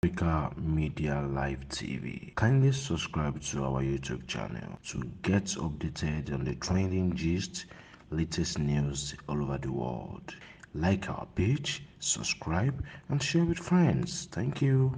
Africa Media Live TV. Kindly subscribe to our YouTube channel to get updated on the trending gist, latest news all over the world. Like our page, subscribe, and share with friends. Thank you.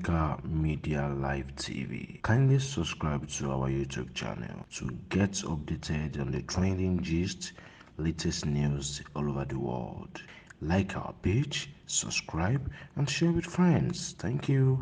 Africa Media Live TV. Kindly subscribe to our YouTube channel to get updated on the trending gist, latest news all over the world. Like our page, subscribe, and share with friends. Thank you.